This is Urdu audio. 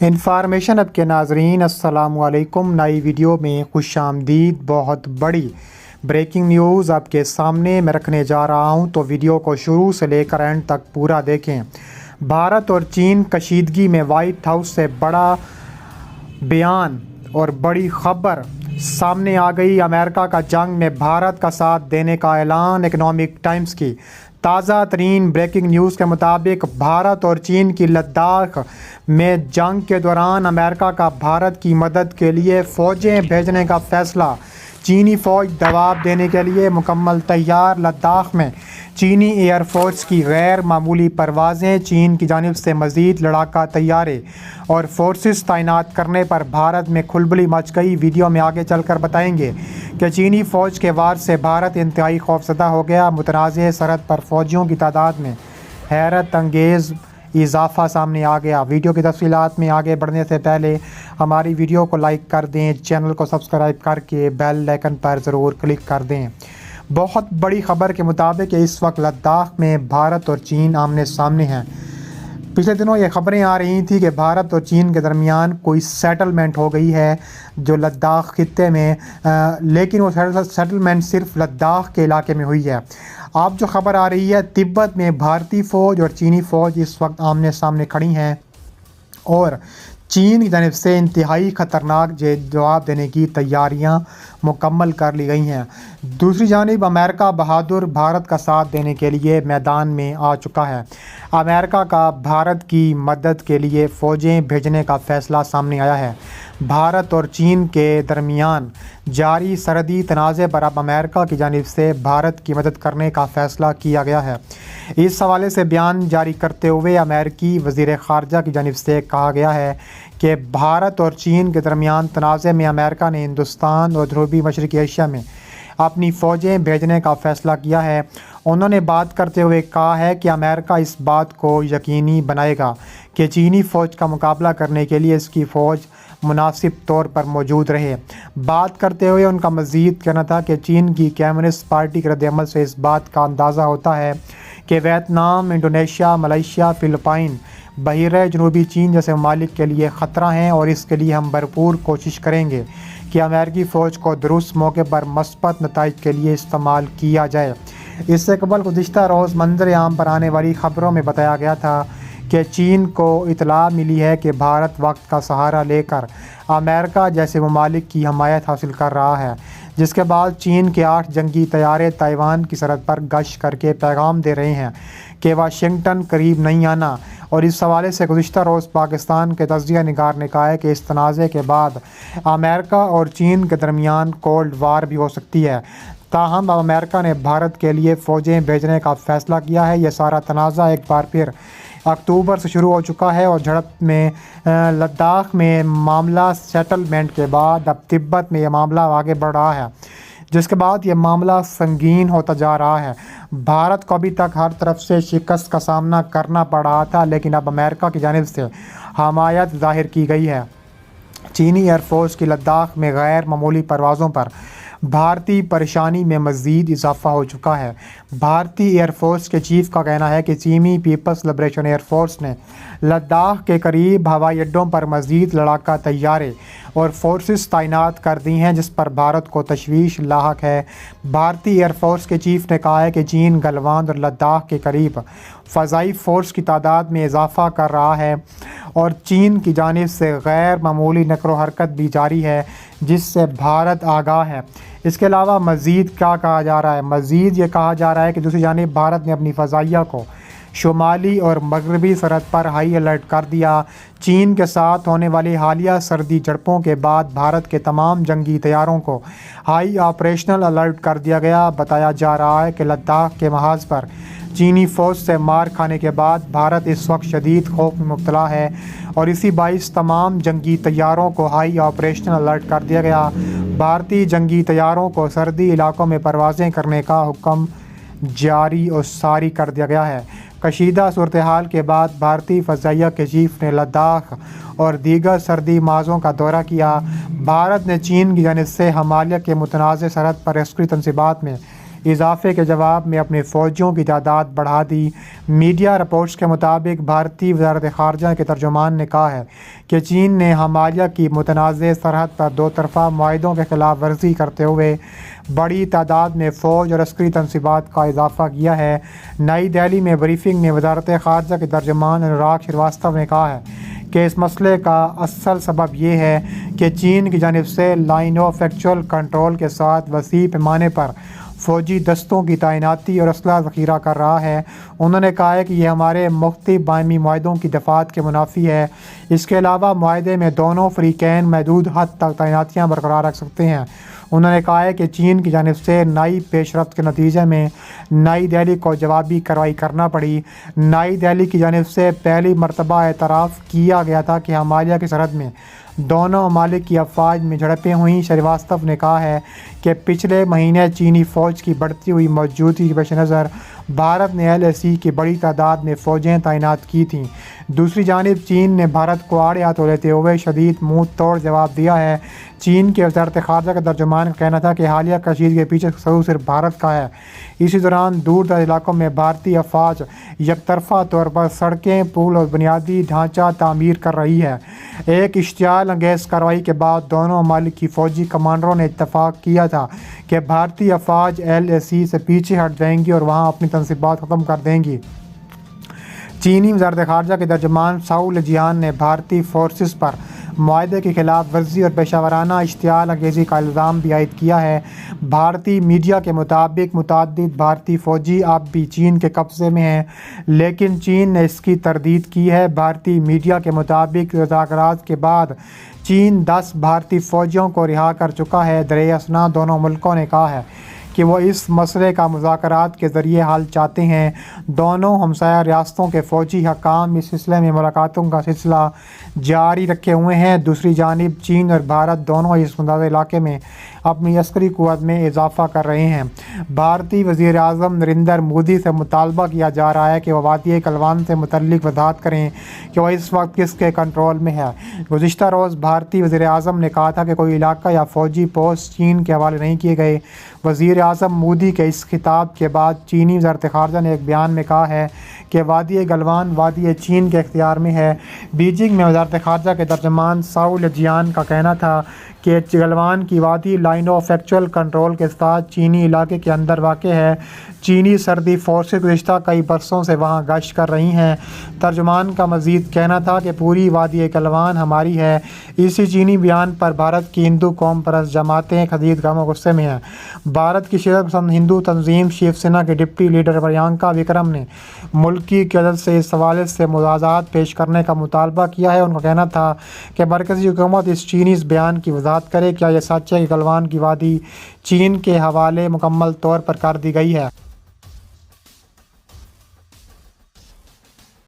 انفارمیشن اب کے ناظرین السلام علیکم، نئی ویڈیو میں خوش آمدید۔ بہت بڑی بریکنگ نیوز آپ کے سامنے میں رکھنے جا رہا ہوں، تو ویڈیو کو شروع سے لے کر اینڈ تک پورا دیکھیں۔ بھارت اور چین کشیدگی میں وائٹ ہاؤس سے بڑا بیان اور بڑی خبر سامنے آ گئی۔ امریکہ کا جنگ میں بھارت کا ساتھ دینے کا اعلان۔ اکنامک ٹائمز کی تازہ ترین بریکنگ نیوز کے مطابق بھارت اور چین کی لداخ میں جنگ کے دوران امریکہ کا بھارت کی مدد کے لیے فوجیں بھیجنے کا فیصلہ۔ چینی فوج دباؤ دینے کے لیے مکمل تیار۔ لداخ میں چینی ایئر فورس کی غیر معمولی پروازیں۔ چین کی جانب سے مزید لڑاکا طیارے اور فورسز تعینات کرنے پر بھارت میں کھلبلی مچ گئی۔ ویڈیو میں آگے چل کر بتائیں گے کہ چینی فوج کے وار سے بھارت انتہائی خوفزدہ ہو گیا۔ متنازع سرحد پر فوجیوں کی تعداد میں حیرت انگیز اضافہ سامنے آ گیا۔ ویڈیو کی تفصیلات میں آگے بڑھنے سے پہلے ہماری ویڈیو کو لائک کر دیں، چینل کو سبسکرائب کر کے بیل آئیکن پر ضرور کلک کر دیں۔ بہت بڑی خبر کے مطابق اس وقت لداخ میں بھارت اور چین آمنے سامنے ہیں۔ پچھلے دنوں یہ خبریں آ رہی تھیں کہ بھارت اور چین کے درمیان کوئی سیٹلمنٹ ہو گئی ہے جو لداخ خطے میں، لیکن وہ سیٹلمنٹ صرف لداخ کے علاقے میں ہوئی ہے۔ اب جو خبر آ رہی ہے، تبت میں بھارتی فوج اور چینی فوج اس وقت آمنے سامنے کھڑی ہیں اور چین کی جانب سے انتہائی خطرناک جواب دینے کی تیاریاں مکمل کر لی گئی ہیں۔ دوسری جانب امریکہ بہادر بھارت کا ساتھ دینے کے لیے میدان میں آ چکا ہے۔ امریکہ کا بھارت کی مدد کے لیے فوجیں بھیجنے کا فیصلہ سامنے آیا ہے۔ بھارت اور چین کے درمیان جاری سرحدی تنازع پر اب امریکہ کی جانب سے بھارت کی مدد کرنے کا فیصلہ کیا گیا ہے۔ اس حوالے سے بیان جاری کرتے ہوئے امریکی وزیر خارجہ کی جانب سے کہا گیا ہے کہ بھارت اور چین کے درمیان تنازع میں امریکہ نے ہندوستان اور جنوبی مشرقی ایشیا میں اپنی فوجیں بھیجنے کا فیصلہ کیا ہے۔ انہوں نے بات کرتے ہوئے کہا ہے کہ امریکہ اس بات کو یقینی بنائے گا کہ چینی فوج کا مقابلہ کرنے کے لیے اس کی فوج مناسب طور پر موجود رہے۔ بات کرتے ہوئے ان کا مزید کہنا تھا کہ چین کی کمیونسٹ پارٹی کے رد عمل سے اس بات کا اندازہ ہوتا ہے کہ ویتنام، انڈونیشیا، ملائیشیا، فلپائن، بحیرہ جنوبی چین جیسے ممالک کے لیے خطرہ ہیں اور اس کے لیے ہم بھرپور کوشش کریں گے کہ امریکی فوج کو درست موقع پر مثبت نتائج کے لیے استعمال کیا جائے۔ اس سے قبل گزشتہ روز منظر عام پر آنے والی خبروں میں بتایا گیا تھا کہ چین کو اطلاع ملی ہے کہ بھارت وقت کا سہارا لے کر امریکہ جیسے ممالک کی حمایت حاصل کر رہا ہے، جس کے بعد چین کے 8 جنگی طیارے تائیوان کی سرحد پر گشت کر کے پیغام دے رہے ہیں کہ واشنگٹن قریب نہیں آنا۔ اور اس حوالے سے گزشتہ روز پاکستان کے تجزیہ نگار نے کہا ہے کہ اس تنازع کے بعد امریکہ اور چین کے درمیان کولڈ وار بھی ہو سکتی ہے۔ تاہم اب امریکہ نے بھارت کے لیے فوجیں بھیجنے کا فیصلہ کیا ہے۔ یہ سارا تنازع ایک بار پھر اکتوبر سے شروع ہو چکا ہے اور جھڑپ میں لداخ میں معاملہ سیٹلمنٹ کے بعد اب تبت میں یہ معاملہ آگے بڑھ رہا ہے، جس کے بعد یہ معاملہ سنگین ہوتا جا رہا ہے۔ بھارت کو ابھی تک ہر طرف سے شکست کا سامنا کرنا پڑ رہا تھا، لیکن اب امریکہ کی جانب سے حمایت ظاہر کی گئی ہے۔ چینی ایئر فورس کی لداخ میں غیر معمولی پروازوں پر بھارتی پریشانی میں مزید اضافہ ہو چکا ہے۔ بھارتی ایئر فورس کے چیف کا کہنا ہے کہ چینی پیپلز لبریشن ایئر فورس نے لداخ کے قریب ہوائی اڈوں پر مزید لڑاکا طیارے اور فورسز تعینات کر دی ہیں، جس پر بھارت کو تشویش لاحق ہے۔ بھارتی ایئر فورس کے چیف نے کہا ہے کہ چین گلوان اور لداخ کے قریب فضائی فورس کی تعداد میں اضافہ کر رہا ہے اور چین کی جانب سے غیر معمولی نقل و حرکت بھی جاری ہے، جس سے بھارت آگاہ ہے۔ اس کے علاوہ مزید کیا کہا جا رہا ہے؟ مزید یہ کہا جا رہا ہے کہ دوسری جانب بھارت نے اپنی فضائیہ کو شمالی اور مغربی سرحد پر ہائی الرٹ کر دیا۔ چین کے ساتھ ہونے والی حالیہ سرحدی جھڑپوں کے بعد بھارت کے تمام جنگی طیاروں کو ہائی آپریشنل الرٹ کر دیا گیا۔ بتایا جا رہا ہے کہ لداخ کے محاذ پر چینی فوج سے مار کھانے کے بعد بھارت اس وقت شدید خوف میں مبتلا ہے اور اسی باعث تمام جنگی طیاروں کو ہائی آپریشنل الرٹ کر دیا گیا۔ بھارتی جنگی طیاروں کو سرحدی علاقوں میں پروازیں کرنے کا حکم جاری اور ساری کر دیا گیا ہے۔ کشیدہ صورتحال کے بعد بھارتی فضائیہ کے چیف نے لداخ اور دیگر سرحدی محاذوں کا دورہ کیا۔ بھارت نے چین کی جانب سے ہمالیہ کے متنازع سرحد پر عسکری تنصیبات میں اضافے کے جواب میں اپنی فوجیوں کی تعداد بڑھا دی۔ میڈیا رپورٹس کے مطابق بھارتی وزارت خارجہ کے ترجمان نے کہا ہے کہ چین نے ہمالیہ کی متنازع سرحد پر دو طرفہ معاہدوں کے خلاف ورزی کرتے ہوئے بڑی تعداد میں فوج اور عسکری تنصیبات کا اضافہ کیا ہے۔ نئی دہلی میں بریفنگ میں وزارت خارجہ کے ترجمان انوراگ شریواستو نے کہا ہے کہ اس مسئلے کا اصل سبب یہ ہے کہ چین کی جانب سے لائن آف ایکچوئل کنٹرول کے ساتھ وسیع پیمانے پر فوجی دستوں کی تعیناتی اور اسلحہ ذخیرہ کر رہا ہے۔ انہوں نے کہا ہے کہ یہ ہمارے مختلف باہمی معاہدوں کی دفعات کے منافی ہے۔ اس کے علاوہ معاہدے میں دونوں فریقین محدود حد تک تعیناتیاں برقرار رکھ سکتے ہیں۔ انہوں نے کہا ہے کہ چین کی جانب سے نئی پیش رفت کے نتیجے میں نئی دہلی کو جوابی کارروائی کرنا پڑی۔ نئی دہلی کی جانب سے پہلی مرتبہ اعتراف کیا گیا تھا کہ ہمالیہ کی سرحد میں دونوں ممالک کی افواج میں جھڑپیں ہوئیں۔ شریواستو نے کہا ہے کہ پچھلے مہینے چینی فوج کی بڑھتی ہوئی موجودگی کے پیش نظر بھارت نے LAC کی بڑی تعداد میں فوجیں تعینات کی تھیں۔ دوسری جانب چین نے بھارت کو آڑے ہاتھوں لیتے ہوئے شدید منہ توڑ جواب دیا ہے۔ چین کے وزارت خارجہ کا ترجمان کا کہنا تھا کہ حالیہ کشیدگی کے پیچھے قصور صرف بھارت کا ہے۔ اسی دوران دور دراز علاقوں میں بھارتی افواج یک طرفہ طور پر سڑکیں، پل اور بنیادی ڈھانچہ تعمیر کر رہی ہے۔ ایک اشتعال انگیز کارروائی کے بعد دونوں ممالک کی فوجی کمانڈروں نے اتفاق کیا تھا کہ بھارتی افواج LAC سے پیچھے ہٹ جائیں گی اور وہاں اپنی تنصیبات ختم کر دیں گی۔ چینی وزارت خارجہ کے ترجمان ساؤ لجیان نے بھارتی فورسز پر معاہدے کی خلاف ورزی اور پیشہ ورانہ اشتعال انگیزی کا الزام بھی عائد کیا ہے۔ بھارتی میڈیا کے مطابق متعدد بھارتی فوجی اب بھی چین کے قبضے میں ہیں، لیکن چین نے اس کی تردید کی ہے۔ بھارتی میڈیا کے مطابق مذاکرات کے بعد چین 10 بھارتی فوجیوں کو رہا کر چکا ہے۔ درِ اثنا دونوں ملکوں نے کہا ہے کہ وہ اس مسئلے کا مذاکرات کے ذریعے حل چاہتے ہیں۔ دونوں ہمسایہ ریاستوں کے فوجی حکام اس سلسلے میں ملاقاتوں کا سلسلہ جاری رکھے ہوئے ہیں۔ دوسری جانب چین اور بھارت دونوں اس متنازع علاقے میں اپنی عسکری قوت میں اضافہ کر رہے ہیں۔ بھارتی وزیر اعظم نریندر مودی سے مطالبہ کیا جا رہا ہے کہ وہ وادی گلوان سے متعلق وضاحت کریں کہ وہ اس وقت کس کے کنٹرول میں ہے۔ گزشتہ روز بھارتی وزیر اعظم نے کہا تھا کہ کوئی علاقہ یا فوجی پوسٹ چین کے حوالے نہیں کیے گئے۔ وزیر اعظم مودی کے اس خطاب کے بعد چینی وزارت خارجہ نے ایک بیان میں کہا ہے کہ وادی گلوان وادی چین کے اختیار میں ہے۔ بیجنگ میں وزارت خارجہ کے ترجمان ساؤ لجیان کا کہنا تھا کہ گلوان کی وادی لائن آف ایکچوئل کنٹرول کے ساتھ چینی علاقے کے اندر واقع ہے۔ چینی سرحدی فورسز گزشتہ کئی برسوں سے وہاں گشت کر رہی ہیں۔ ترجمان کا مزید کہنا تھا کہ پوری وادی گلوان ہماری ہے۔ اسی چینی بیان پر بھارت کی ہندو قوم پرست جماعتیں شدید غم و غصے میں ہیں۔ بھارت کی شدت پسند ہندو تنظیم شیو سینا کے ڈپٹی لیڈر پریانکا وکرم نے ملکی قیادت سے اس حوالے سے مواضعات پیش کرنے کا مطالبہ کیا ہے۔ ان کا کہنا تھا کہ مرکزی حکومت اس چینی بیان کی وضاحت کرے۔ کیا یہ سچ ہے کہ گلوان کی وادی چین کے حوالے مکمل طور پر کر دی گئی ہے؟